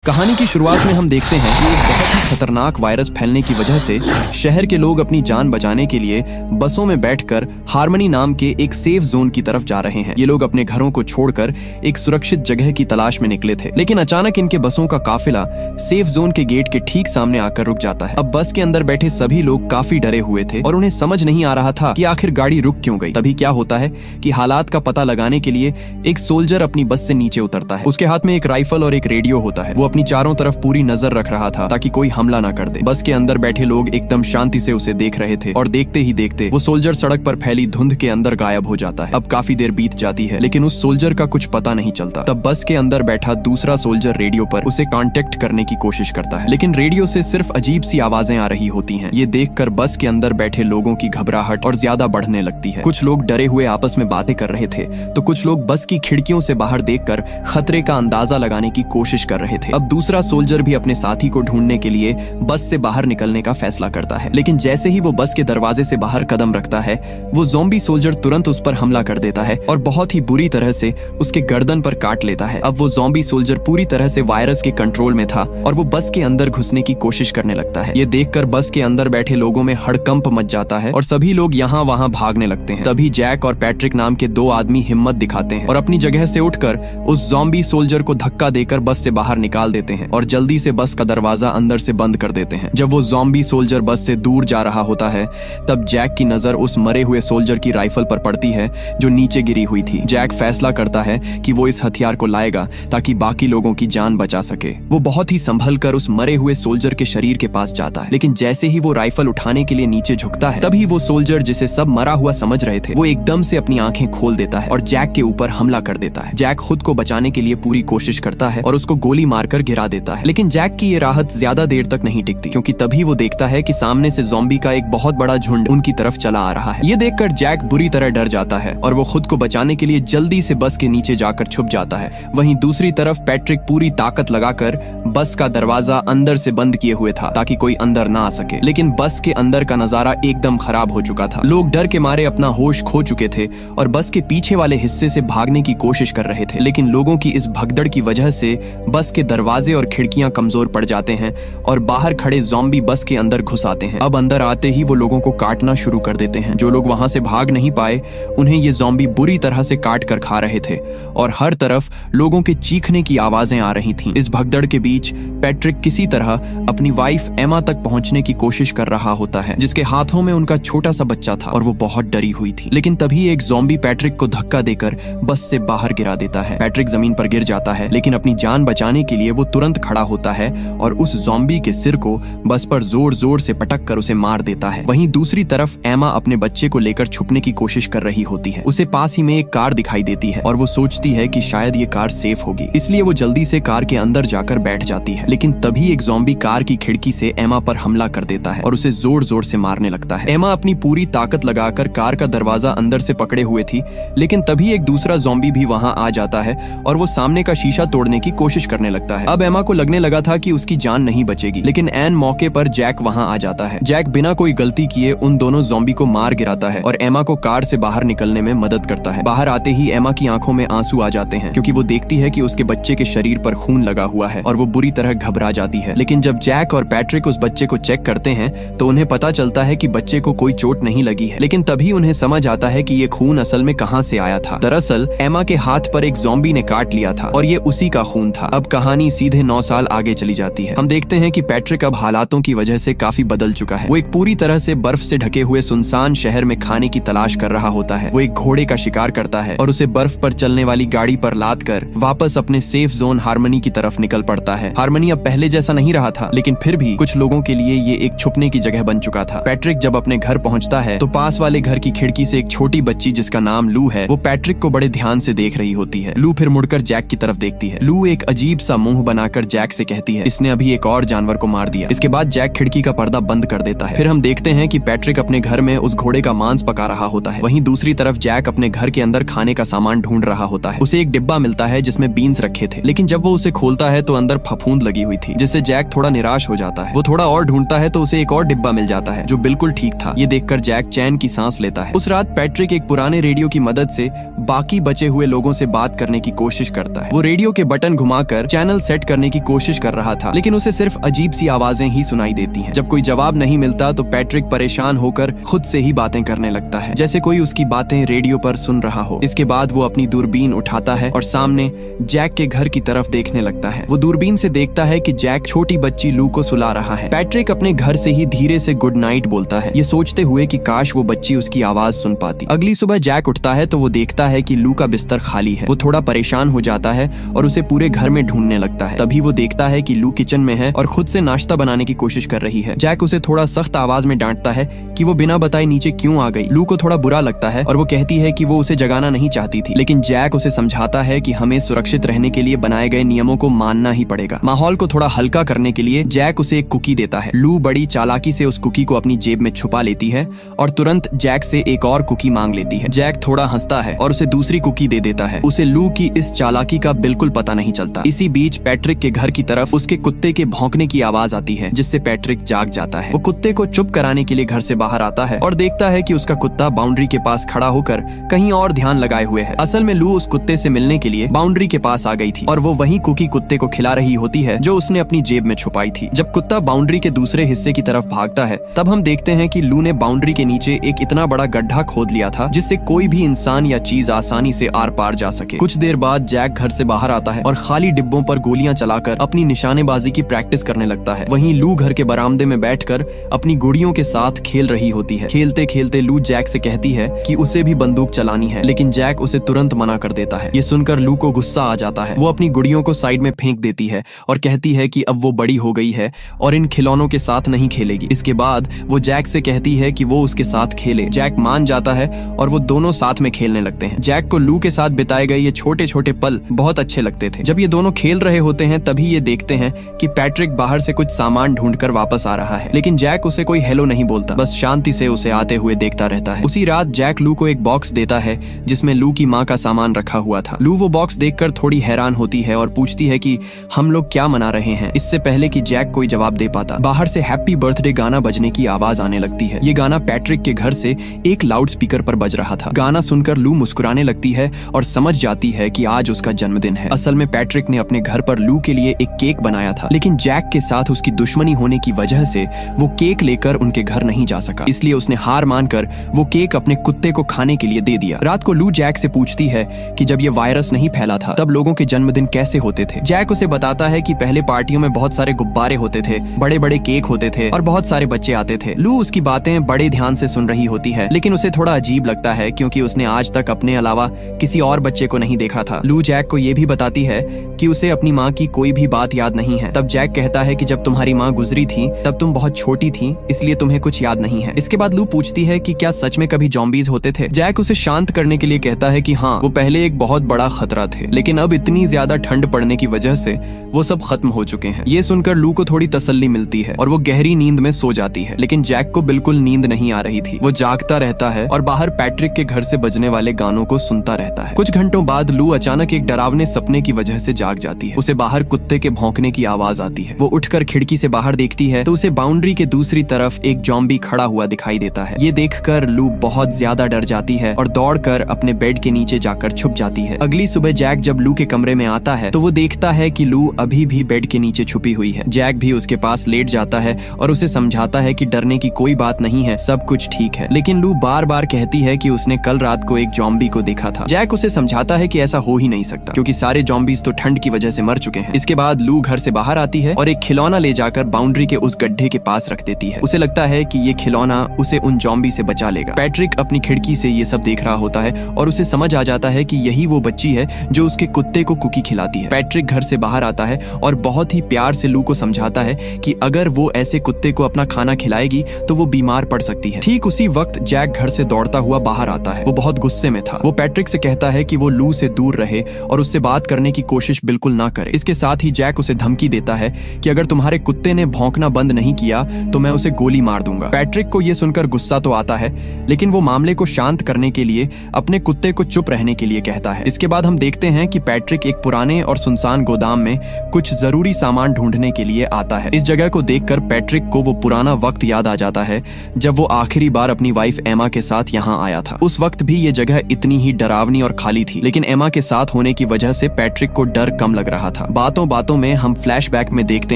कहानी की शुरुआत में हम देखते हैं कि एक बहुत ही खतरनाक वायरस फैलने की वजह से शहर के लोग अपनी जान बचाने के लिए बसों में बैठकर हार्मनी नाम के एक सेफ जोन की तरफ जा रहे हैं। ये लोग अपने घरों को छोड़कर एक सुरक्षित जगह की तलाश में निकले थे, लेकिन अचानक इनके बसों का काफिला सेफ जोन के गेट के ठीक सामने आकर रुक जाता है। अब बस के अंदर बैठे सभी लोग काफी डरे हुए थे और उन्हें समझ नहीं आ रहा था कि आखिर गाड़ी रुक क्यों गई। तभी क्या होता है कि हालात का पता लगाने के लिए एक सोल्जर अपनी बस से नीचे उतरता है। उसके हाथ में एक राइफल और एक रेडियो होता है। वो अपनी चारों तरफ पूरी नजर रख रहा था ताकि कोई हमला ना कर दे। बस के अंदर बैठे लोग एकदम शांति से उसे देख रहे थे और देखते ही देखते वो सोल्जर सड़क पर फैली धुंध के अंदर गायब हो जाता है। अब काफी देर बीत जाती है, लेकिन उस सोल्जर का कुछ पता नहीं चलता। तब बस के अंदर बैठा दूसरा सोल्जर रेडियो पर उसे कांटेक्ट करने की कोशिश करता है, लेकिन रेडियो से सिर्फ अजीब सी आवाजें आ रही होती हैं। ये देखकर बस के अंदर बैठे लोगों की घबराहट और ज्यादा बढ़ने लगती है। कुछ लोग डरे हुए आपस में बातें कर रहे थे, तो कुछ लोग बस की खिड़कियों से बाहर देखकर खतरे का अंदाजा लगाने की कोशिश कर रहे थे। अब दूसरा सोल्जर भी अपने साथी को ढूंढने के लिए बस से बाहर निकलने का फैसला करता है, लेकिन जैसे ही वो बस के दरवाजे से बाहर कदम रखता है, वो ज़ॉम्बी सोल्जर तुरंत उस पर हमला कर देता है और बहुत ही बुरी तरह से उसके गर्दन पर काट लेता है। अब वो ज़ॉम्बी सोल्जर पूरी तरह से वायरस के कंट्रोल में था और वो बस के अंदर घुसने की कोशिश करने लगता है। ये देखकर बस के अंदर बैठे लोगों में हड़कंप मच जाता है और सभी लोग यहाँ वहाँ भागने लगते हैं। तभी जैक और पैट्रिक नाम के दो आदमी हिम्मत दिखाते हैं और अपनी जगह से उठकर उस ज़ॉम्बी सोल्जर को धक्का देकर बस से बाहर निकाल देते हैं और जल्दी से बस का दरवाजा अंदर से बंद कर देते हैं। जब वो ज़ॉम्बी सोल्जर बस से दूर जा रहा होता है, तब जैक की नजर उस मरे हुए सोल्जर की राइफल पर पड़ती है जो नीचे गिरी हुई थी। जैक फैसला करता है कि वो इस हथियार को लाएगा ताकि बाकी लोगों की जान बचा सके। वो बहुत ही संभल कर उस मरे हुए सोल्जर के शरीर के पास जाता है, लेकिन जैसे ही वो राइफल उठाने के लिए नीचे झुकता है, तभी वो सोल्जर जिसे सब मरा हुआ समझ रहे थे, वो एकदम से अपनी आंखें खोल देता है और जैक के ऊपर हमला कर देता है। जैक खुद को बचाने के लिए पूरी कोशिश करता है और उसको गोली मारकर गिरा देता है, लेकिन जैक की ये राहत ज्यादा देर तक नहीं टिकती, क्योंकि तभी वो देखता है कि सामने से ज़ॉम्बी का एक बहुत बड़ा झुंड उनकी तरफ चला आ रहा है। ये देखकर जैक बुरी तरह डर जाता है और वो खुद को बचाने के लिए जल्दी से बस के नीचे जाकर छुप जाता है। वहीं दूसरी तरफ पैट्रिक पूरी ताकत लगाकर बस का दरवाजा अंदर से बंद किए हुए था ताकि कोई अंदर ना आ सके, लेकिन बस के अंदर का नजारा एकदम खराब हो चुका था। लोग डर के मारे अपना होश खो चुके थे और बस के पीछे वाले हिस्से से भागने की कोशिश कर रहे थे, लेकिन लोगों की इस भगदड़ की वजह से बस के दरवाजे और खिड़कियां कमजोर पड़ जाते हैं और बाहर खड़े ज़ॉम्बी बस के अंदर घुस आते हैं। अब अंदर आते ही वो लोगों को काटना शुरू कर देते हैं। जो लोग वहां से भाग नहीं पाए, उन्हें ये ज़ॉम्बी बुरी तरह से काट कर खा रहे थे और हर तरफ लोगों के चीखने की आवाजें आ रही थीं। इस भगदड़ के बीच पैट्रिक किसी तरह अपनी वाइफ एमा तक पहुंचने की कोशिश कर रहा होता है, जिसके हाथों में उनका छोटा सा बच्चा था और वो बहुत डरी हुई थी। लेकिन तभी एक ज़ॉम्बी पैट्रिक को धक्का देकर बस से बाहर गिरा देता है। पैट्रिक जमीन पर गिर जाता है, लेकिन अपनी जान बचाने के लिए वो तुरंत खड़ा होता है और उस ज़ॉम्बी के सिर को बस पर जोर जोर से पटक कर उसे मार देता है। वहीं दूसरी तरफ एमा अपने बच्चे को लेकर छुपने की कोशिश कर रही होती है। उसे पास ही में एक कार दिखाई देती है और वो सोचती है कि शायद ये कार सेफ होगी, इसलिए वो जल्दी से कार के अंदर जाकर बैठ जाती है। लेकिन तभी एक ज़ॉम्बी कार की खिड़की से एमा पर हमला कर देता है और उसे जोर जोर से मारने लगता है। एमा अपनी पूरी ताकत लगाकर कार का दरवाजा अंदर से पकड़े हुए थी, लेकिन तभी एक दूसरा ज़ॉम्बी भी वहां आ जाता है और वो सामने का शीशा तोड़ने की कोशिश करने लगता है। अब एमा को लगने लगा था कि उसकी जान नहीं बचेगी, लेकिन ऐन मौके पर जैक वहां आ जाता है। जैक बिना कोई गलती किए उन दोनों ज़ॉम्बी को मार गिराता है और एमा को कार से बाहर निकलने में मदद करता है। बाहर आते ही एमा की आंखों में आंसू आ जाते हैं, क्योंकि वो देखती है कि उसके बच्चे के शरीर पर खून लगा हुआ है और वो बुरी तरह घबरा जाती है। लेकिन जब जैक और पैट्रिक उस बच्चे को चेक करते हैं, तो उन्हें पता चलता है कि बच्चे को कोई चोट नहीं लगी है। लेकिन तभी उन्हें समझ आता है कि ये खून असल में कहां से आया था। दरअसल एमा के हाथ पर एक ज़ॉम्बी ने काट लिया था और ये उसी का खून था। अब कहानी सीधे 9 साल आगे चली जाती है। हम देखते हैं कि पैट्रिक अब हालातों की वजह से काफी बदल चुका है। वो एक पूरी तरह से बर्फ से ढके हुए सुनसान शहर में खाने की तलाश कर रहा होता है। वो एक घोड़े का शिकार करता है और उसे बर्फ पर चलने वाली गाड़ी पर लाद कर वापस अपने सेफ जोन हार्मनी की तरफ निकल पड़ता है। हार्मनी अब पहले जैसा नहीं रहा था, लेकिन फिर भी कुछ लोगों के लिए ये एक छुपने की जगह बन चुका था। पैट्रिक जब अपने घर पहुंचता है, तो पास वाले घर की खिड़की से एक छोटी बच्ची जिसका नाम लू है, वो पैट्रिक को बड़े ध्यान से देख रही होती है। लू फिर मुड़कर जैक की तरफ देखती है। लू एक अजीब सा मुंह बनाकर जैक से कहती है, इसने अभी एक और जानवर को मार दिया। इसके बाद जैक खिड़की का पर्दा बंद कर देता है। फिर हम देखते हैं कि पैट्रिक अपने घर में उस घोड़े का मांस पका रहा होता है। वहीं दूसरी तरफ जैक अपने घर के अंदर खाने का सामान ढूंढ रहा होता है। उसे एक डिब्बा मिलता है जिसमें बीन्स रखे थे, लेकिन जब वो उसे खोलता है तो अंदर फफूंद लगी हुई थी, जिससे जैक थोड़ा निराश हो जाता है। वो थोड़ा और ढूंढता है तो उसे एक और डिब्बा मिल जाता है जो बिल्कुल ठीक था। ये देखकर जैक चैन की सांस लेता है। उस रात पैट्रिक एक पुराने रेडियो की मदद से बाकी बचे हुए लोगों से बात करने की कोशिश करता है। वो रेडियो के बटन घुमाकर चैनल सेट करने की कोशिश कर रहा था, लेकिन उसे सिर्फ अजीब सी आवाजें ही सुनाई देती हैं। जब कोई जवाब नहीं मिलता तो पैट्रिक परेशान होकर खुद से ही बातें करने लगता है, जैसे कोई उसकी बातें रेडियो पर सुन रहा हो। इसके बाद वो अपनी दूरबीन उठाता है और सामने जैक के घर की तरफ देखने लगता है। वो दूरबीन से देखता है कि जैक छोटी बच्ची लू को सुला रहा है। पैट्रिक अपने घर से ही धीरे से गुड नाइट बोलता है, ये सोचते हुए कि काश वो बच्ची उसकी आवाज सुन पाती। अगली सुबह जैक उठता है तो वो देखता है कि लू का बिस्तर खाली है। वो थोड़ा परेशान हो जाता है और उसे पूरे घर में ढूंढने लगता है। तभी वो देखता है कि लू किचन में है और खुद से नाश्ता बनाने की कोशिश कर रही है। जैक उसे थोड़ा सख्त आवाज में डांटता है कि वो बिना बताए नीचे क्यों आ गई। लू को थोड़ा बुरा लगता है और वो कहती है कि वो उसे जगाना नहीं चाहती थी, लेकिन जैक उसे समझाता है कि हमें सुरक्षित रहने के लिए बनाए गए नियमों को मानना ही पड़ेगा। माहौल को थोड़ा हल्का करने के लिए जैक उसे एक कुकी देता है। लू बड़ी चालाकी से उस कुकी को अपनी जेब में छुपा लेती है और तुरंत जैक से एक और कुकी मांग लेती है। जैक थोड़ा हंसता है और उसे दूसरी कुकी दे देता है। उसे लू की इस चालाकी का बिल्कुल पता नहीं चलता। इसी बीच पैट्रिक के घर की तरफ उसके कुत्ते के भौंकने की आवाज आती है, जिससे पैट्रिक जाग जाता है। वो कुत्ते को चुप कराने के लिए घर से बाहर आता है और देखता है कि उसका कुत्ता बाउंड्री के पास खड़ा होकर कहीं और ध्यान लगाए हुए है। असल में लू उस कुत्ते से मिलने के लिए बाउंड्री के पास आ गई थी और वो वही कुकी कुत्ते को खिला रही होती है जो उसने अपनी जेब में छुपाई थी। जब कुत्ता बाउंड्री के दूसरे हिस्से की तरफ भागता है तब हम देखते हैं कि लू ने बाउंड्री के नीचे एक इतना बड़ा गड्ढा खोद लिया था जिससे कोई भी इंसान या चीज आसानी से आर पार जा सके। कुछ देर बाद जैक घर से बाहर आता है और खाली डिब्बों पर गोलियां चलाकर अपनी निशानेबाजी की प्रैक्टिस करने लगता है। वहीं लू घर के बरामदे में बैठकर अपनी गुड़ियों के साथ खेल रही होती है। खेलते खेलते लू जैक से कहती है कि उसे भी बंदूक चलानी है, लेकिन जैक उसे तुरंत मना कर देता है। ये सुनकर लू को गुस्सा आ जाता है। वो अपनी गुड़ियों को साइड में फेंक देती है और कहती है कि अब वो बड़ी हो गई है और इन खिलौनों के साथ नहीं खेलेगी। इसके बाद वो जैक से कहती है कि वो उसके साथ खेले। जैक मान जाता है और वो दोनों साथ में खेलने लगते हैं। जैक को लू के साथ बिताए गए ये छोटे छोटे पल बहुत अच्छे लगते थे। जब ये दोनों खेल रहे होते हैं तभी ये देखते हैं कि पैट्रिक बाहर से कुछ सामान ढूंढकर वापस आ रहा है, लेकिन जैक उसे कोई हेलो नहीं बोलता, बस शांति से उसे आते हुए देखता रहता है। उसी रात जैक लू को एक बॉक्स देता है जिसमें लू की माँ का सामान रखा हुआ था। लू वो बॉक्स देखकर थोड़ी हैरान होती है और पूछती है कि हम लोग क्या मना रहे हैं। इससे पहले कि जैक कोई जवाब दे पाता, बाहर से हैप्पी बर्थडे गाना बजने की आवाज आने लगती है। ये गाना पैट्रिक के घर से एक लाउड स्पीकर पर बज रहा था। गाना सुनकर लू मुस्कुराने लगती है और समझ जाती है कि आज उसका जन्मदिन है। असल में पैट्रिक ने अपने घर पर लू के लिए एक केक बनाया था, लेकिन जैक के साथ उसकी दुश्मनी होने की वजह से वो केक लेकर उनके घर नहीं जा सका, इसलिए उसने हार मानकर वो केक अपने कुत्ते को खाने के लिए दे दिया। रात को लू जैक से पूछती है कि जब ये वायरस नहीं फैला था तब लोगों के जन्मदिन कैसे होते थे। जैक उसे बताता है कि पहले पार्टियों में बहुत सारे गुब्बारे होते थे, बड़े बड़े केक होते थे और बहुत सारे बच्चे आते थे। लू उसकी बातें बड़े ध्यान से सुन रही होती है, लेकिन उसे थोड़ा अजीब लगता है क्योंकि उसने आज तक अपने अलावा किसी और बच्चे को नहीं देखा था। लू जैक को ये भी बताती है कि उसे अपनी माँ की कोई भी बात याद नहीं है। तब जैक कहता है कि जब तुम्हारी माँ गुजरी थी तब तुम बहुत छोटी थी, इसलिए तुम्हें कुछ याद नहीं है। इसके बाद लू पूछती है कि क्या सच में कभी ज़ॉम्बीज होते थे। जैक उसे शांत करने के लिए कहता है कि हाँ, वो पहले एक बहुत बड़ा खतरा थे, लेकिन अब इतनी ज्यादा ठंड पड़ने की वजह से वो सब खत्म हो चुके हैं। ये सुनकर लू को थोड़ी तसल्ली मिलती है और वो गहरी नींद में सो जाती है, लेकिन जैक को बिल्कुल नींद नहीं आ रही थी। वो जागता रहता है और बाहर पैट्रिक के घर से बजने वाले गानों को सुनता रहता है। कुछ घंटों बाद लू अचानक एक डरावने सपने की वजह से जाग जाती है। उसे बाहर कुत्ते के भौंकने की आवाज आती है। वो उठकर खिड़की से बाहर देखती है तो उसे बाउंड्री के दूसरी तरफ एक ज़ॉम्बी खड़ा हुआ दिखाई देता है। ये देखकर लू बहुत ज्यादा डर जाती है और दौड़कर अपने बेड के नीचे जाकर छुप जाती है। अगली सुबह जैक जब लू के कमरे में आता है तो वो देखता है कि लू अभी भी बेड के नीचे छुपी हुई है। जैक भी उसके पास लेट जाता है और उसे समझाता है कि डरने की कोई बात नहीं है, सब कुछ ठीक है। लेकिन लू बार बार कहती है कि उसने कल रात को एक ज़ॉम्बी को देखा था। जैक उसे समझाता है कि ऐसा हो ही नहीं सकता क्योंकि सारे ज़ॉम्बीज तो ठंड की वजह से मर चुके हैं। इसके बाद लू घर से बाहर आती है और एक खिलौना ले जाकर बाउंड्री के उस गड्ढे के पास रख देती है। उसे लगता है कि ये खिलौना उसे उन ज़ॉम्बी से बचा लेगा। पैट्रिक अपनी खिड़की से ये सब देख रहा होता है और उसे समझ आ जाता है कि यही वो बच्ची है जो उसके कुत्ते को कुकी खिलाती है। पैट्रिक घर से बाहर आता है और बहुत ही प्यार से लू को समझाता है कि अगर वो ऐसे कुत्ते को अपना खाना खिलाएगी तो वो बीमार पड़ सकती है। ठीक उसी वक्त जैक घर से दौड़ता हुआ बाहर आता है। वो बहुत गुस्से में था। वो पैट्रिक से कहता है कि वो लू से दूर रहे और उससे बात करने की कोशिश बिल्कुल ना करे। इसके साथ ही जैक उसे धमकी देता है कि अगर तुम्हारे कुत्ते ने भौंकना बंद नहीं किया तो मैं उसे गोली मार दूंगा। पैट्रिक को यह सुनकर गुस्सा तो आता है, लेकिन वो मामले को शांत करने के लिए अपने कुत्ते को चुप रहने के लिए कहता है। इसके बाद हम देखते हैं कि पैट्रिक एक पुराने और सुनसान गोदाम में कुछ जरूरी सामान ढूंढने के लिए आता है। इस जगह को देखकर पैट्रिक को वो पुराना वक्त याद आ जाता है जब वो आखिरी बार अपनी वाइफ एमा के साथ यहाँ आया था। उस वक्त भी ये जगह इतनी ही डरावनी और खाली थी, लेकिन एमा के साथ होने की वजह से पैट्रिक को डर कम लग रहा था। था। बातों बातों में हम फ्लैशबैक में देखते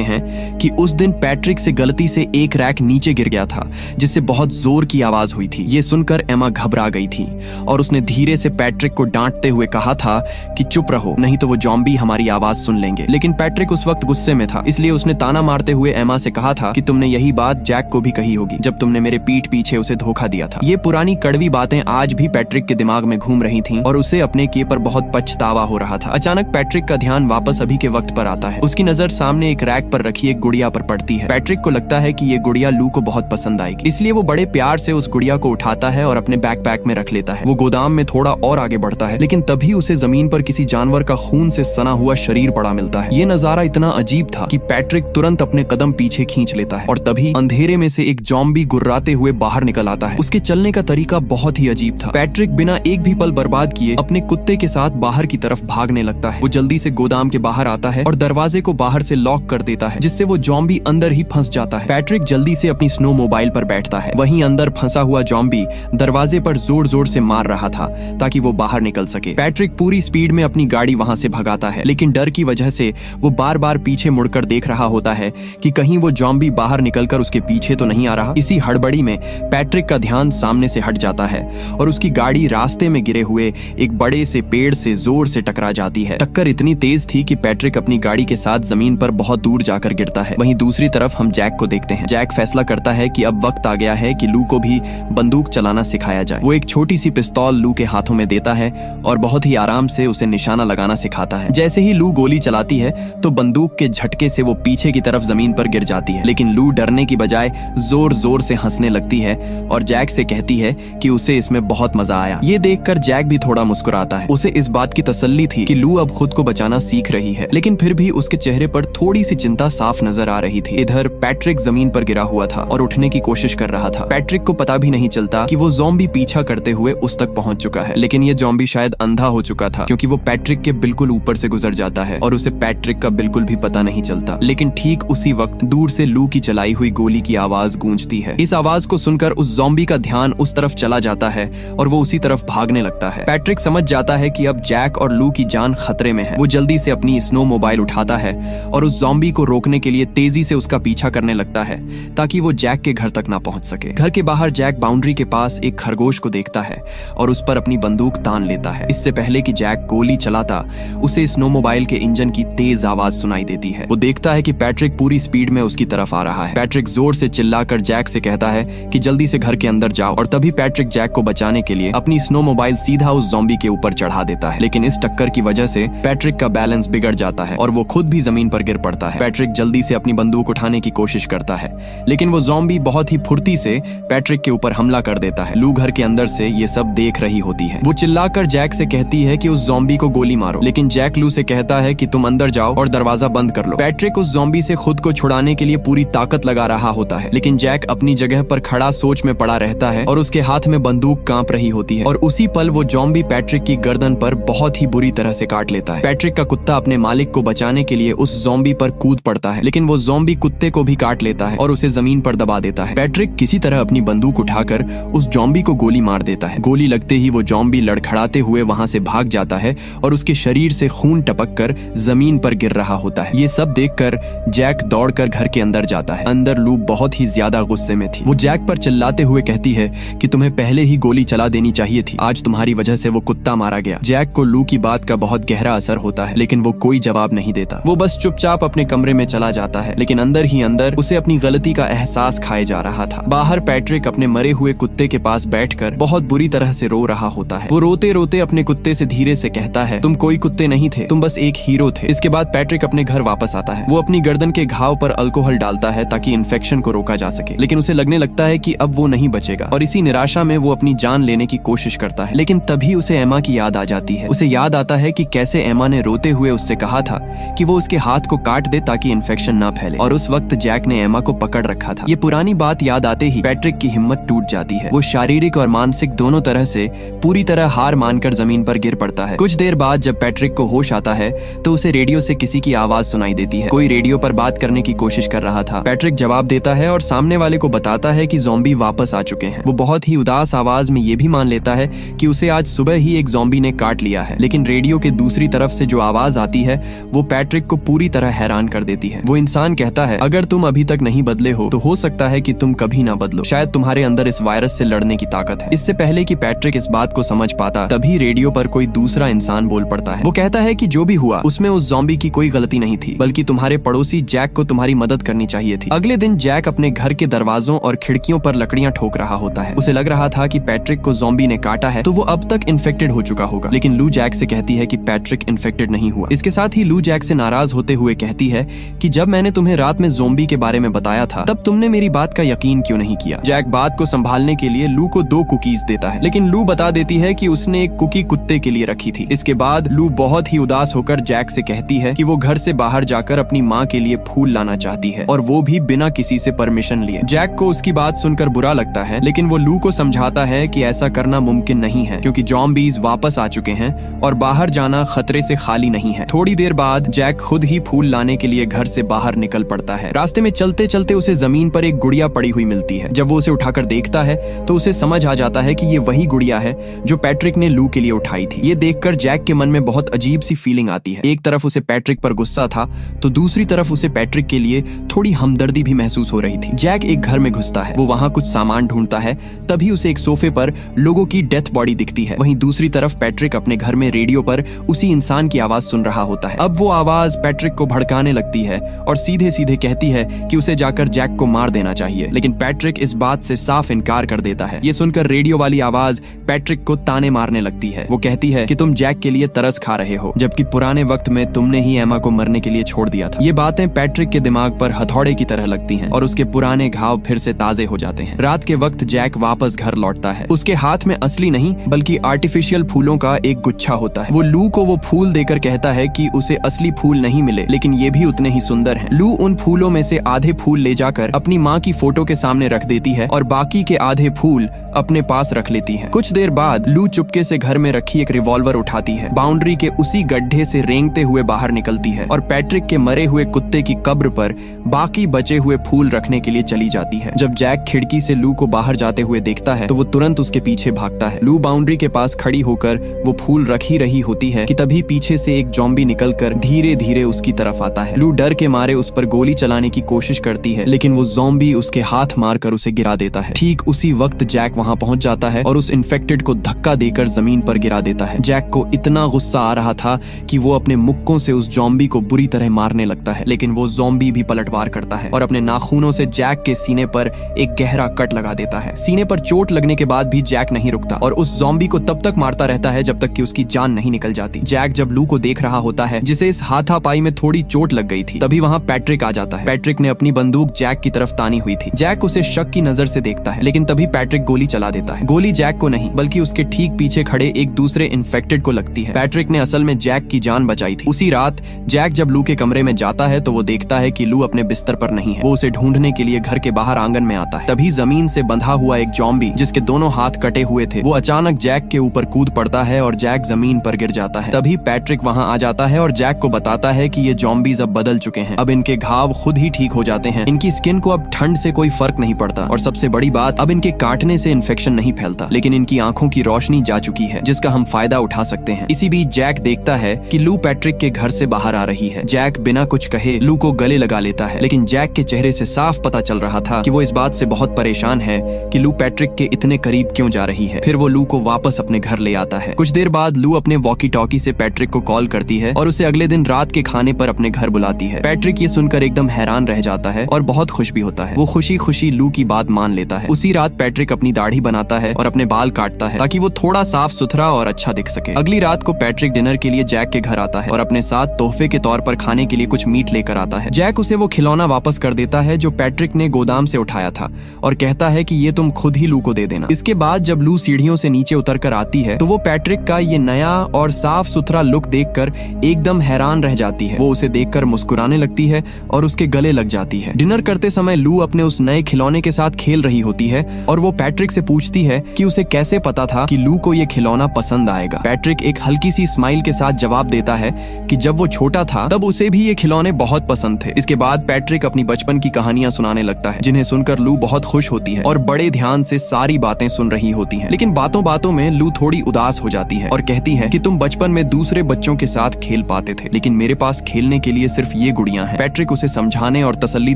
हैं कि उस दिन पैट्रिक से गलती से एक रैक नीचे गिर गया था, जिससे बहुत जोर की आवाज हुई थी। ये सुनकर एमा घबरा गई थी और उसने धीरे से पैट्रिक को डांटते हुए कहा था कि चुप रहो, नहीं तो वो ज़ॉम्बी हमारी आवाज सुन लेंगे। लेकिन पैट्रिक उस वक्त गुस्से में था, इसलिए उसने ताना मारते हुए एमा से कहा था कि तुमने यही बात जैक को भी कही होगी जब तुमने मेरे पीठ पीछे उसे धोखा दिया था। ये पुरानी कड़वी बातें आज भी पैट्रिक के दिमाग में घूम रही थीं और उसे अपने किए पर बहुत पछतावा हो रहा था। अचानक पैट्रिक का ध्यान वापस अभी के वक्त पर आता है। उसकी नजर सामने एक रैक पर रखी एक गुड़िया पर पड़ती है। पैट्रिक को लगता है कि ये गुड़िया लू को बहुत पसंद आएगी, इसलिए वो बड़े प्यार से उस गुड़िया को उठाता है और अपने बैकपैक में रख लेता है। वो गोदाम में थोड़ा और आगे बढ़ता है, लेकिन तभी उसे जमीन पर किसी जानवर का खून से सना हुआ शरीर पड़ा मिलता है। ये नजारा इतना अजीब था कि पैट्रिक तुरंत अपने कदम पीछे खींच लेता है और तभी अंधेरे में से एक ज़ॉम्बी गुर्राते हुए बाहर निकल आता है। उसके चलने का तरीका बहुत ही अजीब था। पैट्रिक बिना एक भी पल बर्बाद किए अपने कुत्ते के साथ बाहर की तरफ भागने लगता है। वो जल्दी से गोदाम के बाहर आता है और दरवाजे को बाहर से लॉक कर देता है, जिससे वो ज़ॉम्बी अंदर ही फंस जाता है। पैट्रिक जल्दी से अपनी स्नो मोबाइल पर बैठता है। वहीं अंदर फंसा हुआ ज़ॉम्बी दरवाजे पर जोर जोर से मार रहा था ताकि वो बाहर निकल सके। पैट्रिक पूरी स्पीड में अपनी गाड़ी वहां से भगाता है, लेकिन डर की वजह से वो बार बार पीछे मुड़कर देख रहा होता है कि कहीं वो ज़ॉम्बी बाहर निकलकर उसके पीछे तो नहीं आ रहा। इसी हड़बड़ी में पैट्रिक का ध्यान सामने से हट जाता है और उसकी गाड़ी रास्ते में गिरे हुए एक बड़े से पेड़ से जोर से टकरा जाती है। टक्कर इतनी तेज थी कि पैट्रिक अपनी गाड़ी के साथ जमीन पर बहुत दूर जाकर गिरता है। वहीं दूसरी तरफ हम जैक को देखते हैं। जैक फैसला करता है कि अब वक्त आ गया है कि लू को भी बंदूक चलाना सिखाया जाए। वो एक छोटी सी पिस्तौल लू के हाथों में देता है और बहुत ही आराम से उसे निशाना लगाना सिखाता है। जैसे ही लू गोली चलाती है तो बंदूक के झटके से वो पीछे की तरफ जमीन पर गिर जाती है, लेकिन लू डरने की बजाय जोर जोर से हंसने लगती है और जैक से कहती है कि उसे इसमें बहुत मजा आया। ये देखकर जैक भी थोड़ा मुस्कुराता है। उसे इस बात की तसल्ली थी कि लू अब खुद को बचाना सीख रही है, लेकिन फिर भी उसके चेहरे पर थोड़ी सी चिंता साफ नजर आ रही थी। इधर पैट्रिक जमीन पर गिरा हुआ था और उठने की कोशिश कर रहा था। पैट्रिक को पता भी नहीं चलता कि वो ज़ॉम्बी पीछा करते हुए उस तक पहुंच चुका है, लेकिन ये ज़ॉम्बी शायद अंधा हो चुका था क्योंकि वो पैट्रिक के बिल्कुल ऊपर से गुजर जाता है और उसे पैट्रिक का बिल्कुल भी पता नहीं चलता। लेकिन ठीक उसी वक्त दूर से लू की चलाई हुई गोली की आवाज गूंजती है। इस आवाज को सुनकर उस ज़ॉम्बी का ध्यान उस तरफ चला जाता है और वो उसी तरफ भागने लगता है। पैट्रिक समझ जाता है कि अब जैक और लू की जान खतरे में है। वो जल्दी से अपनी स्नो मोबाइल उठाता है और उस ज़ॉम्बी को रोकने के लिए तेजी से उसका पीछा करने लगता है ताकि वो जैक के घर तक ना पहुंच सके। घर के बाहर जैक बाउंड्री के पास एक खरगोश को देखता है और उस पर अपनी बंदूक तान लेता है। इससे पहले कि जैक गोली चलाता, उसे स्नो मोबाइल के इंजन की तेज आवाज सुनाई देती है। वो देखता है कि पैट्रिक पूरी स्पीड में उसकी तरफ आ रहा है। पैट्रिक जोर से चिल्लाकर जैक से कहता है कि जल्दी से घर के अंदर जाओ और तभी पैट्रिक जैक को बचाने के लिए अपनी स्नो मोबाइल सीधा उस ज़ॉम्बी के ऊपर चढ़ा देता है, लेकिन इस टक्कर की वजह से पैट्रिक का बैलेंस बिगड़ जाता है और वो खुद भी जमीन पर गिर पड़ता है। पैट्रिक जल्दी से अपनी बंदूक उठाने की कोशिश करता है, लेकिन वो ज़ॉम्बी बहुत ही फुर्ती से पैट्रिक के ऊपर हमला कर देता है। लू घर के अंदर से ये सब देख रही होती है। वो चिल्लाकर जैक से कहती है कि उस ज़ॉम्बी को गोली मारो, लेकिन जैक लू से कहता है कि तुम अंदर जाओ और दरवाजा बंद कर लो। पैट्रिक उस ज़ॉम्बी से खुद को छुड़ाने के लिए पूरी ताकत लगा रहा होता है, लेकिन जैक अपनी जगह पर खड़ा सोच में पड़ा रहता है और उसके हाथ में बंदूक कांप रही होती है और उसी पल वो ज़ॉम्बी पैट्रिक की गर्दन पर बहुत ही बुरी तरह से काट लेता है। पैट्रिक का कुत्ता अपने मालिक को बचाने के लिए उस ज़ॉम्बी पर कूद पड़ता है, लेकिन वो ज़ॉम्बी कुत्ते को भी काट लेता है और उसे जमीन पर दबा देता है। पैट्रिक किसी तरह अपनी बंदूक उठाकर उस ज़ॉम्बी को गोली मार देता है। गोली लगते ही वो ज़ॉम्बी लड़खड़ाते हुए वहां से भाग जाता है और उसके शरीर से खून टपककर जमीन पर गिर रहा होता है। ये सब देखकर जैक दौड़कर घर के अंदर जाता है। अंदर लू बहुत ही ज्यादा गुस्से में थी। वो जैक पर चिल्लाते हुए कहती है कि तुम्हें पहले ही गोली चला देनी चाहिए थी, आज तुम्हारी वजह से वो कुत्ता मारा गया। जैक को लू की बात का बहुत गहरा असर होता है, लेकिन वो कोई जवाब नहीं देता। वो बस चुपचाप अपने कमरे में चला जाता है, लेकिन अंदर ही अंदर उसे अपनी गलती का एहसास खाए जा रहा था। बाहर पैट्रिक अपने मरे हुए कुत्ते के पास बैठकर बहुत बुरी तरह से रो रहा होता है। वो रोते रोते अपने कुत्ते से धीरे से कहता है, तुम कोई कुत्ते नहीं थे, तुम बस एक हीरो थे। इसके बाद पैट्रिक अपने घर वापस आता है। वो अपनी गर्दन के घाव पर अल्कोहल डालता है ताकि इन्फेक्शन को रोका जा सके, लेकिन उसे लगने लगता है कि अब वो नहीं बचेगा और इसी निराशा में वो अपनी जान लेने की कोशिश करता है। लेकिन तभी उसे एमा की याद आ जाती है। उसे याद आता है कि कैसे एमा ने रोते हुए उससे कहा था कि वो उसके हाथ को काट दे ताकि इन्फेक्शन ना फैले, और उस वक्त जैक ने एमा को पकड़ रखा था। ये पुरानी बात याद आते ही पैट्रिक की हिम्मत टूट जाती है। वो शारीरिक और मानसिक दोनों तरह से पूरी तरह हार मानकर जमीन पर गिर पड़ता है। कुछ देर बाद जब पैट्रिक को होश आता है तो उसे रेडियो से किसी की आवाज सुनाई देती है। कोई रेडियो पर बात करने की कोशिश कर रहा था। पैट्रिक जवाब देता है और सामने वाले को बताता है कि ज़ॉम्बी वापस आ चुके हैं। वो बहुत ही उदास आवाज में ये भी मान लेता है कि उसे आज सुबह ही एक ज़ॉम्बी ने काट लिया है, लेकिन रेडियो के दूसरी तरफ से जो आवाज आती है है वो पैट्रिक को पूरी तरह हैरान कर देती है। वो इंसान कहता है, अगर तुम अभी तक नहीं बदले हो तो हो सकता है कि तुम कभी ना बदलो। शायद तुम्हारे अंदर इस वायरस से लड़ने की ताकत है। इससे पहले कि पैट्रिक इस बात को समझ पाता, तभी रेडियो पर कोई दूसरा इंसान बोल पड़ता है। वो कहता है कि जो भी हुआ उसमें उस ज़ॉम्बी की कोई गलती नहीं थी, बल्कि तुम्हारे पड़ोसी जैक को तुम्हारी मदद करनी चाहिए थी। अगले दिन जैक अपने घर के दरवाजों और खिड़कियों पर लकड़ियां ठोक रहा होता है। उसे लग रहा था कि पैट्रिक को ज़ॉम्बी ने काटा है तो वो अब तक इन्फेक्टेड हो चुका होगा, लेकिन लू जैक से कहती है कि पैट्रिक इन्फेक्टेड नहीं हुआ। इसके साथ ही लू जैक से नाराज होते हुए कहती है कि जब मैंने तुम्हें रात में ज़ॉम्बी के बारे में बताया था तब तुमने मेरी बात का यकीन क्यों नहीं किया। जैक बात को संभालने के लिए लू को 2 कुकीज देता है, लेकिन लू बता देती है कि उसने एक कुकी कुत्ते के लिए रखी थी। इसके बाद लू बहुत ही उदास होकर जैक से कहती है कि वो घर से बाहर जाकर अपनी माँ के लिए फूल लाना चाहती है, और वो भी बिना किसी से परमिशन लिए। जैक को उसकी बात सुनकर बुरा लगता है, लेकिन वो लू को समझाता है कि ऐसा करना मुमकिन नहीं है क्योंकि ज़ॉम्बीज वापस आ चुके हैं और बाहर जाना खतरे से खाली नहीं है। थोड़ी देर बाद जैक खुद ही फूल लाने के लिए घर से बाहर निकल पड़ता है। रास्ते में चलते चलते उसे जमीन पर एक गुड़िया पड़ी हुई मिलती है। जब वो उसे उठाकर देखता है तो उसे समझ आ जाता है कि ये वही गुड़िया है जो पैट्रिक ने लू के लिए उठाई थी। ये देखकर जैक के मन में बहुत अजीब सी फीलिंग आती है। एक तरफ उसे पैट्रिक पर गुस्सा था तो दूसरी तरफ उसे पैट्रिक के लिए थोड़ी हमदर्दी भी महसूस हो रही थी। जैक एक घर में घुसता है, वो वहां कुछ सामान ढूंढता है, तभी उसे एक सोफे पर लोगों की डेथ बॉडी दिखती है। वहीं दूसरी तरफ पैट्रिक अपने घर में रेडियो पर उसी इंसान की आवाज सुन रहा होता है। अब वो आवाज पैट्रिक को भड़काने लगती है और सीधे सीधे कहती है कि उसे जाकर जैक को मार देना चाहिए, लेकिन पैट्रिक इस बात से साफ इनकार कर देता है। ये सुनकर रेडियो वाली आवाज पैट्रिक को ताने मारने लगती है। वो कहती है कि तुम जैक के लिए तरस खा रहे हो, जबकि पुराने वक्त में तुमने ही एमा को मरने के लिए छोड़ दिया था। ये बातें पैट्रिक के दिमाग पर हथौड़े की तरह लगती हैं और उसके पुराने घाव फिर से ताजे हो जाते हैं। रात के वक्त जैक वापस घर लौटता है। उसके हाथ में असली नहीं बल्कि आर्टिफिशियल फूलों का एक गुच्छा होता है। वो लू को वो फूल देकर कहता है कि उसे असली फूल नहीं मिले, लेकिन ये भी उतने ही सुंदर हैं। लू उन फूलों में से आधे फूल ले जाकर अपनी माँ की फोटो के सामने रख देती है और बाकी के आधे फूल अपने पास रख लेती है। कुछ देर बाद लू चुपके से घर में रखी एक रिवॉल्वर उठाती है, बाउंड्री के उसी गड्ढे से रेंगते हुए बाहर निकलती है और पैट्रिक के मरे हुए कुत्ते की कब्र पर बाकी बचे हुए फूल रखने के लिए चली जाती है। जब जैक खिड़की से लू को बाहर जाते हुए देखता है तो वो तुरंत उसके पीछे भागता है। लू बाउंड्री के पास खड़ी होकर वो फूल रख ही रही होती है कि तभी पीछे से एक ज़ॉम्बी निकलकर धीरे धीरे उसकी तरफ आता है। लू डर के मारे उस पर गोली चलाने की कोशिश करती है, लेकिन वो ज़ॉम्बी उसके हाथ मारकर उसे गिरा देता है। ठीक उसी वक्त जैक वहां पहुंच जाता है और उस इन्फेक्टेड को धक्का देकर जमीन पर गिरा देता है। जैक को इतना गुस्सा आ रहा था कि वो अपने मुक्कों से उस ज़ॉम्बी को बुरी तरह मारने लगता है, लेकिन वो ज़ॉम्बी भी पलटवार करता है और अपने नाखूनों से जैक के सीने पर एक गहरा कट लगा देता है। सीने पर चोट लगने के बाद भी जैक नहीं रुकता और उस ज़ॉम्बी को तब तक मारता रहता है जब तक कि उसकी जान नहीं निकल जाती। जैक जब लू को देख रहा होता है, जिसे इस हाथापाई में थोड़ी चोट लग गई थी, तभी वहां पैट्रिक आ जाता है। पैट्रिक ने अपनी बंदूक जैक की तरफ तानी हुई थी। जैक उसे शक की नजर से देखता है, लेकिन तभी पैट्रिक गोली चला देता है। गोली जैक को नहीं बल्कि उसके ठीक पीछे खड़े एक दूसरे इन्फेक्टेड को लगती है। पैट्रिक ने असल में जैक की जान बचाई थी। उसी रात जैक जब लू के कमरे में जाता है तो वो देखता है कि लू अपने बिस्तर पर नहीं है। वो उसे ढूंढने के लिए घर के बाहर आंगन में आता है। तभी जमीन से बंधा हुआ एक ज़ॉम्बी जिसके दोनों हाथ कटे हुए थे, वो अचानक जैक के ऊपर कूद पड़ता है और जैक जमीन पर गिर जाता है। तभी पैट्रिक वहां आ जाता है और जैक को बताता है कि ये ज़ॉम्बीज अब बदल चुके हैं, अब इनके घाव खुद ही ठीक हो जाते हैं, इनकी स्किन को अब ठंड से कोई फर्क नहीं पड़ता और सबसे बड़ी बात, अब इनके काटने से इन्फेक्शन नहीं फैलता, लेकिन इनकी आंखों की रोशनी जा चुकी है जिसका हम फायदा उठा सकते हैं। इसी बीच जैक देखता है कि लू पैट्रिक के घर से बाहर आ रही है। जैक बिना कुछ कहे लू को गले लगा लेता है, लेकिन जैक के चेहरे से साफ पता चल रहा था कि वो इस बात से बहुत परेशान है कि लू पैट्रिक के इतने करीब क्यों जा रही है। फिर वो लू को वापस अपने घर ले आता है। कुछ देर बाद लू अपने वॉकी टॉकी से पैट्रिक को कॉल करती है और उसे अगले दिन रात के खाने पर अपने घर बुलाती है। पैट्रिक ये सुनकर एकदम हैरान रह जाता है और बहुत खुश भी होता है। वो खुशी खुशी लू की बात मान लेता है। उसी रात पैट्रिक अपनी दाढ़ी बनाता है और अपने बाल काटता है ताकि वो थोड़ा साफ सुथरा और अच्छा दिख सके। अगली रात को पैट्रिक डिनर के लिए जैक के घर आता है और अपने साथ तोहफे के तौर पर खाने के लिए कुछ मीट लेकर आता है। जैक उसे वो खिलौना वापस कर देता है जो पैट्रिक ने गोदाम से उठाया था और कहता है कि ये तुम खुद ही लू को दे देना। इसके बाद जब लू सीढ़ियों से नीचे उतर कर आती है तो वो पैट्रिक का ये नया और साफ सुथरा लुक देखकर एकदम हैरान रह जाती है। वो उसे देखकर मुस्कुराने लगती है और उसके गले लग जाती है। डिनर करते समय लू अपने उस नए खिलौने के साथ खेल रही होती है और वो पैट्रिक से पूछती है कि उसे कैसे पता था कि लू को ये खिलौना पसंद आएगा। पैट्रिक एक हल्की सी स्माइल के साथ जवाब देता है कि जब वो छोटा था तब उसे भी ये खिलौने बहुत पसंद थे। इसके बाद पैट्रिक अपनी बचपन की कहानियां सुनाने लगता है, जिन्हें सुनकर लू बहुत खुश होती है और बड़े ध्यान से सारी बातें सुन रही होती हैं। लेकिन बातों बातों में लू थोड़ी उदास हो जाती है और कहती है कि तुम बचपन में दूसरे बच्चों के साथ खेल पाते थे, लेकिन मेरे पास खेलने के लिए सिर्फ ये गुड़ियां हैं। पैट्रिक उसे समझाने और तसल्ली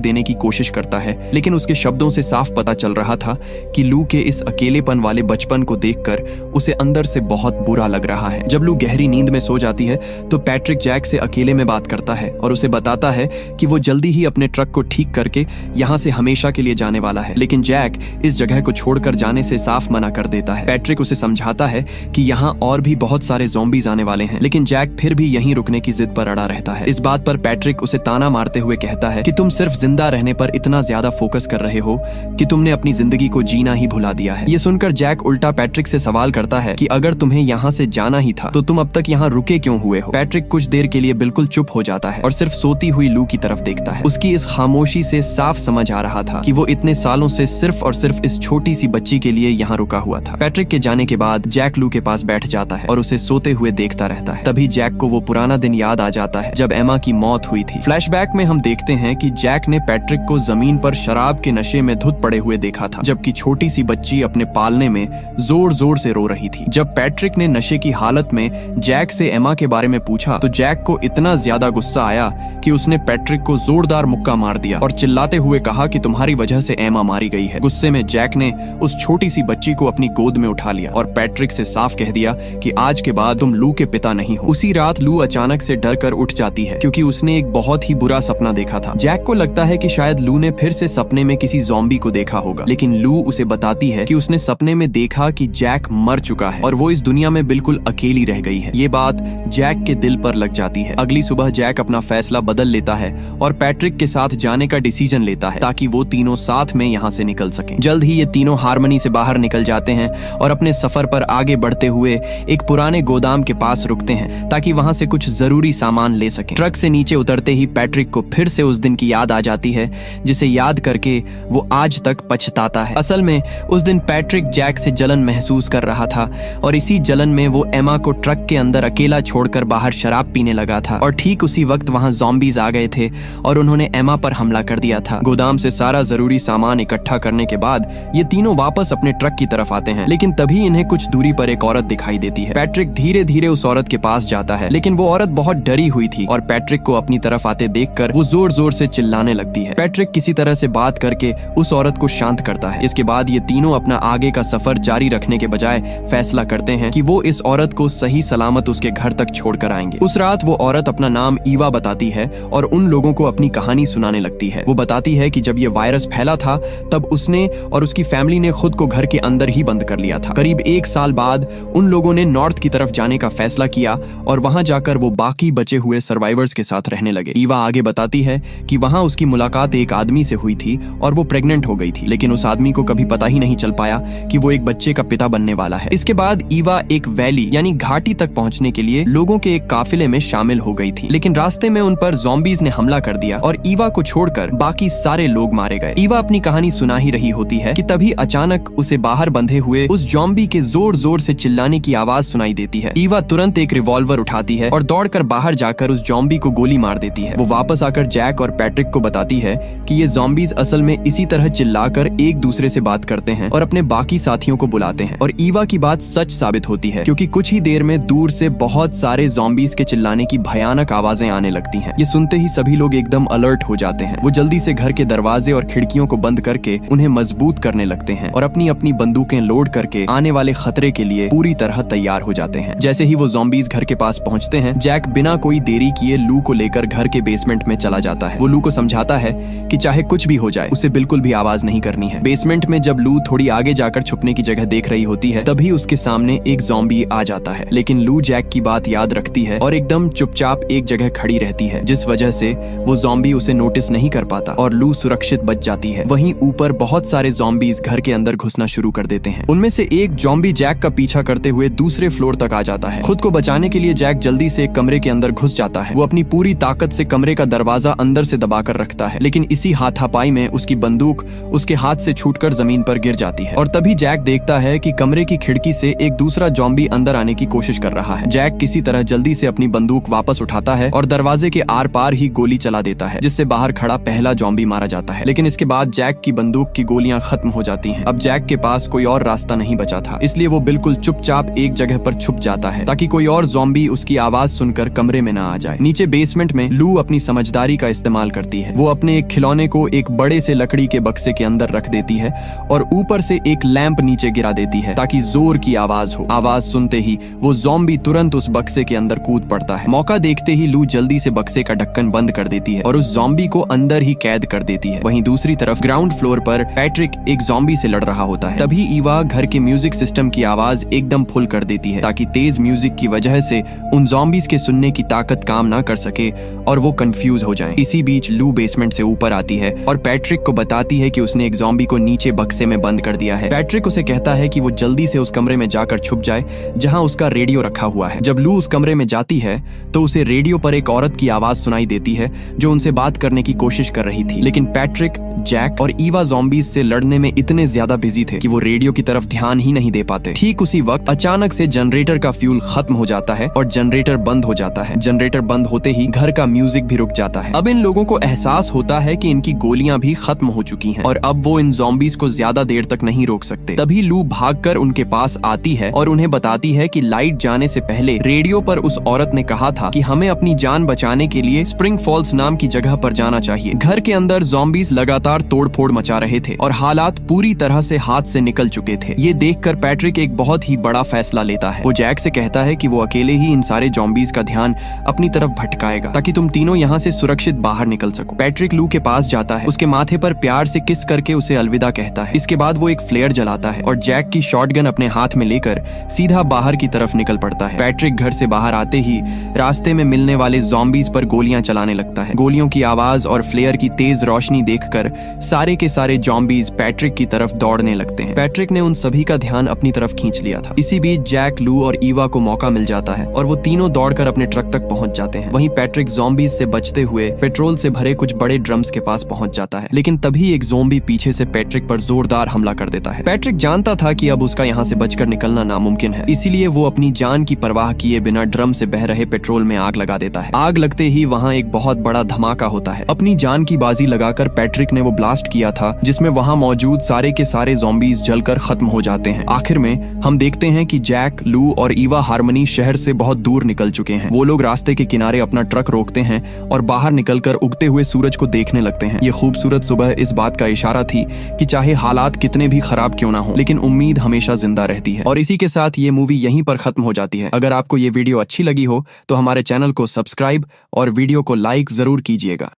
देने की कोशिश करता है, लेकिन उसके शब्दों से साफ पता चल रहा था कि लू के इस अकेलेपन वाले बचपन को देखकर उसे अंदर से बहुत बुरा लग रहा है। जब लू गहरी नींद में सो जाती है तो पैट्रिक जैक से अकेले में बात करता है और उसे बताता है कि वो जल्दी ही अपने ट्रक को ठीक करके यहाँ से हमेशा के लिए जाने वाला है, लेकिन जैक इस जगह को छोड़कर जाने से साफ मना कर देता है। पैट्रिक उसे समझाता है कि यहाँ और भी बहुत सारे ज़ॉम्बीज आने वाले हैं, लेकिन जैक फिर भी यहीं रुकने की जिद पर अड़ा रहता है। इस बात पर पैट्रिक उसे ताना मारते हुए कहता है कि तुम सिर्फ जिंदा रहने पर इतना ज्यादा फोकस कर रहे हो कि तुमने अपनी जिंदगी को जीना ही भुला दिया है। ये सुनकर जैक उल्टा पैट्रिक से सवाल करता है कि अगर तुम्हें यहाँ से जाना ही था तो तुम अब तक यहाँ रुके क्यों हुए हो। पैट्रिक कुछ देर के लिए बिल्कुल चुप हो जाता है और सिर्फ सोती हुई लू की तरफ देखता है। उसकी इस खामोशी से साफ समझ आ रहा था कि वो इतने सालों से सिर्फ और सिर्फ इस छोटी सी बच्ची के लिए यहाँ रुका हुआ था। पैट्रिक के जाने के बाद जैक लू के पास बैठ जाता है और उसे सोते हुए देखता रहता है। तभी जैक को वो पुराना दिन याद आ जाता है जब एमा की मौत हुई थी। फ्लैशबैक में हम देखते हैं कि जैक ने पैट्रिक को जमीन पर शराब के नशे में धुत पड़े हुए देखा था, जबकि छोटी सी बच्ची अपने पालने में जोर जोर से रो रही थी। जब पैट्रिक ने नशे की हालत में जैक से एमा के बारे में पूछा तो जैक को इतना ज्यादा गुस्सा आया कि उसने पैट्रिक को जोरदार मुक्का मार दिया और चिल्लाते हुए कहा कि तुम्हारी वजह से एमा मारी गई है। गुस्से में जैक ने उस छोटी सी बच्ची को अपनी गोद में उठा लिया और पैट्रिक से साफ कह दिया कि आज के बाद तुम लू के पिता नहीं हो। उसी रात लू अचानक से डर कर उठ जाती है क्योंकि उसने एक बहुत ही बुरा सपना देखा था। जैक को लगता है कि शायद लू ने फिर से सपने में किसी ज़ॉम्बी को देखा होगा, लेकिन लू उसे बताती है कि उसने सपने में देखा कि जैक मर चुका है और वो इस दुनिया में बिल्कुल अकेली रह गई है। ये बात जैक के दिल पर लग जाती है। अगली सुबह जैक अपना फैसला बदल लेता है और पैट्रिक के साथ जाने का डिसीजन लेता है ताकि वो तीनों साथ में यहाँ से निकल सकें। जल्द ही ये तीनों हार्मनी से बाहर निकल जाते हैं और अपने सफर पर आगे बढ़ते हुए एक पुराने गोदाम के पास रुकते हैं ताकि वहां से कुछ जरूरी सामान ले सकें। ट्रक से नीचे उतरते ही पैट्रिक को फिर से उस दिन की याद आ जाती है जिसे याद करके वो आज तक पछताता है। असल में उस दिन पैट्रिक जैक से जलन महसूस कर रहा था और इसी जलन में वो एमा को ट्रक के अंदर अकेला छोड़कर बाहर शराब पीने लगा था और ठीक उसी वक्त वहां ज़ॉम्बीज आ गए थे और उन्होंने एमा पर हमला कर दिया था। गोदाम से सारा जरूरी सामान इकट्ठा करने के बाद ये तीनों वापस अपने ट्रक की तरफ आते हैं, लेकिन तभी इन्हें कुछ दूरी पर एक औरत दिखाई देती है। पैट्रिक धीरे धीरे उस औरत के पास जाता है, लेकिन वो औरत बहुत डरी हुई थी और पैट्रिक को अपनी तरफ आते देखकर वो जोर जोर से चिल्लाने लगती है। पैट्रिक किसी तरह से बात करके उस औरत को शांत करता है। इसके बाद ये तीनों अपना आगे का सफर जारी रखने के बजाय फैसला करते हैं कि वो इस औरत को सही सलामत उसके घर तक छोड़कर आएंगे। उस रात वो औरत अपना नाम ईवा बताती है और उन लोगों को अपनी कहानी सुनाने लगती है। वो बताती है कि जब ये वायरस फैला था तब उसने और उसकी फैमिली ने खुद को घर के अंदर ही बंद कर लिया था। करीब 1 साल बाद उन लोगों ने नॉर्थ की तरफ जाने का फैसला किया और वहां जाकर वो बाकी बचे हुए सर्वाइवर्स के साथ रहने लगे। ईवा आगे बताती है कि वहां उसकी मुलाकात एक आदमी से हुई थी और वो प्रेग्नेंट हो गई थी, लेकिन उस आदमी को कभी पता ही नहीं चल पाया कि वो एक बच्चे का पिता बनने वाला है। इसके बाद ईवा एक वैली यानी घाटी तक पहुंचने के लिए लोगों के एक काफिले में शामिल हो गई थी, लेकिन रास्ते में उन पर ज़ॉम्बीज ने हमला कर दिया और ईवा को छोड़कर बाकी सारे लोग मारे गए। ईवा अपनी कहानी सुना ही रही होती है कि तभी अचानक उसे बाहर बंधे हुए उस ज़ॉम्बी के जोर जोर से चिल्लाने की आवाज सुनाई देती है। ईवा तुरंत एक रिवॉल्वर उठाती है और दौड़कर बाहर जाकर उस ज़ॉम्बी को गोली मार देती है। वो वापस आकर जैक और पैट्रिक को बताती है कि ये ज़ॉम्बीज असल में इसी तरह चिल्लाकर एक दूसरे से बात करते हैं और अपने बाकी साथियों को बुलाते हैं। और ईवा की बात सच साबित होती है क्योंकि कुछ ही देर में दूर से बहुत सारे ज़ॉम्बीज के चिल्लाने की भयानक आवाजें आने लगती हैं। ये सुनते ही सभी लोग एकदम अलर्ट हो जाते हैं। वो जल्दी से घर के दरवाजे और खिड़कियों को बंद करके उन्हें मजबूत करने लगते हैं और अपनी अपनी बंदूकें लोड करके आने वाले खतरे के लिए पूरी तरह तैयार हो जाते हैं। जैसे ही वो ज़ॉम्बीज घर के पास पहुंचते हैं, जैक बिना कोई देरी किए लू को लेकर घर के बेसमेंट में चला जाता है। वो लू को समझाता है कि चाहे कुछ भी हो जाए उसे बिल्कुल भी आवाज नहीं करनी है। बेसमेंट में जब लू थोड़ी आगे जाकर छुपने की जगह देख रही होती है तभी उसके सामने एक ज़ॉम्बी आ जाता है, लेकिन लू जैक की बात याद रखती है और एकदम चुपचाप एक जगह खड़ी रहती है, जिस वजह से वो ज़ॉम्बी उसे नोटिस नहीं कर पाता और लू सुरक्षित बच जाती है। वहीं ऊपर बहुत सारे ज़ॉम्बीज घर के अंदर घुसना शुरू कर देते हैं। उनमें से एक ज़ॉम्बी जैक का पीछा करते हुए दूसरे फ्लोर तक आ जाता है। खुद को बचाने के लिए जैक जल्दी से एक कमरे के अंदर घुस जाता है। वो अपनी पूरी ताकत से कमरे का दरवाजा अंदर से दबाकर रखता है, लेकिन इसी हाथापाई में उसकी बंदूक उसके हाथ से छूटकर जमीन पर गिर जाती है और तभी जैक देखता है कि कमरे की खिड़की से एक दूसरा ज़ॉम्बी अंदर आने की कोशिश कर रहा है। जैक किसी तरह जल्दी से अपनी बंदूक वापस उठाता है और दरवाजे के आर पार ही गोली चला देता है, जिससे बाहर खड़ा पहला ज़ॉम्बी मारा जाता है। लेकिन इसके बाद जैक की बंदूक की गोलियां खत्म हो जाती हैं। अब जैक के पास कोई और रास्ता नहीं बचा था, इसलिए वो बिल्कुल चुपचाप एक जगह पर छुप जाता है ताकि कोई और ज़ॉम्बी उसकी आवाज आवाज सुनकर कमरे में ना आ जाए। नीचे बेसमेंट में लू अपनी समझदारी का इस्तेमाल करती है। वो अपने एक खिलौने को एक बड़े से लकड़ी के बक्से के अंदर रख देती है और ऊपर से एक लैंप नीचे गिरा देती है ताकि जोर की आवाज हो। आवाज सुनते ही वो ज़ॉम्बी तुरंत उस बक्से के अंदर कूद पड़ता है। मौका देखते ही लू जल्दी से बक्से का ढक्कन बंद कर देती है और उस ज़ॉम्बी को अंदर ही कैद कर देती है। वहीं दूसरी तरफ ग्राउंड फ्लोर पर पैट्रिक एक ज़ॉम्बी से लड़ रहा होता है। तभी ईवा घर के म्यूजिक सिस्टम की आवाज एकदम फुल कर देती है ताकि तेज म्यूजिक की वजह से उन ज़ॉम्बीज के सुनने की ताकत काम ना कर सके और वो कंफ्यूज हो जाएं। इसी बीच लू बेसमेंट से ऊपर आती है और पैट्रिक को बताती है कि उसने एक ज़ॉम्बी को नीचे बक्से में बंद कर दिया है। पैट्रिक उसे कहता है कि वो जल्दी से उस कमरे में जाकर छुप जाए जहां उसका रेडियो रखा हुआ है। जब लू उस कमरे में जाती है तो उसे रेडियो पर एक औरत की आवाज सुनाई देती है जो उनसे बात करने की कोशिश कर रही थी, लेकिन पैट्रिक, जैक और ईवा ज़ॉम्बीज से लड़ने में इतने ज्यादा बिजी थे कि वो रेडियो की तरफ ध्यान ही नहीं दे पाते। ठीक उसी वक्त अचानक से जनरेटर का फ्यूल खत्म हो जाता है और जनरेटर बंद हो जाता है। जनरेटर बंद होते ही घर का म्यूजिक भी रुक जाता है। अब इन लोगों को एहसास होता है कि इनकी गोलियां भी खत्म हो चुकी हैं और अब वो इन ज़ॉम्बीज को ज्यादा देर तक नहीं रोक सकते। तभी लू भागकर उनके पास आती है और उन्हें बताती है कि लाइट जाने से पहले रेडियो पर उस औरत ने कहा था कि हमें अपनी जान बचाने के लिए स्प्रिंग फॉल्स नाम की जगह पर जाना चाहिए। घर के अंदर ज़ॉम्बीज लगातार तोड़फोड़ मचा रहे थे और हालात पूरी तरह से हाथ से निकल चुके थे। ये देखकर पैट्रिक एक बहुत ही बड़ा फैसला लेता है। वो जैक से कहता है कि वो अकेले ही इन सारे ज़ॉम्बीज का ध्यान अपनी तरफ भटकाएगा ताकि तुम तीनों यहाँ से सुरक्षित बाहर निकल सको। पैट्रिक लू के पास जाता है, उसके माथे पर प्यार से किस करके उसे अलविदा कहता है। इसके बाद वो एक फ्लेयर जलाता है और जैक की शॉटगन अपने हाथ में लेकर सीधा बाहर की तरफ निकल पड़ता है। पैट्रिक घर से बाहर आते ही रास्ते में मिलने वाले ज़ॉम्बीज पर गोलियां चलाने लगता है। गोलियों की आवाज और फ्लेयर की तेज रोशनी देखकर सारे के सारे ज़ॉम्बीज पैट्रिक की तरफ दौड़ने लगते हैं। पैट्रिक ने उन सभी का ध्यान अपनी तरफ खींच लिया था। इसी बीच जैक, लू और ईवा को मौका मिल जाता है और वो तीनों दौड़कर अपने ट्रक तक पहुंच जाते हैं। वहीं पैट्रिक ज़ॉम्बीज से बचते हुए पेट्रोल से भरे कुछ बड़े ड्रम्स के पास पहुंच जाता है, लेकिन तभी एक ज़ॉम्बी पीछे से पैट्रिक पर जोरदार हमला कर देता है। पैट्रिक जानता था कि अब उसका यहाँ से बचकर निकलना नामुमकिन है, इसीलिए वो अपनी जान की परवाह किए बिना ड्रम से बह रहे पेट्रोल में आग लगा देता है। आग लगते ही वहाँ एक बहुत बड़ा धमाका होता है। अपनी जान की बाजी लगाकर पैट्रिक ने वो ब्लास्ट किया था जिसमें वहाँ मौजूद सारे के सारे ज़ॉम्बीज जलकर खत्म हो जाते हैं। आखिर में हम देखते हैं कि जैक, लू और ईवा हार्मनी शहर से बहुत दूर निकल चुके हैं। वो लोग रास्ते के किनारे अपना ट्रक रोकते हैं और बाहर निकलकर उगते हुए सूरज को देखने लगते हैं। ये खूबसूरत सुबह इस बात का इशारा थी कि चाहे हालात कितने भी खराब क्यों ना हो, लेकिन उम्मीद हमेशा जिंदा रहती है। और इसी के साथ ये मूवी यहीं पर खत्म हो जाती है। अगर आपको ये वीडियो अच्छी लगी हो तो हमारे चैनल को सब्सक्राइब और वीडियो को लाइक जरूर कीजिएगा।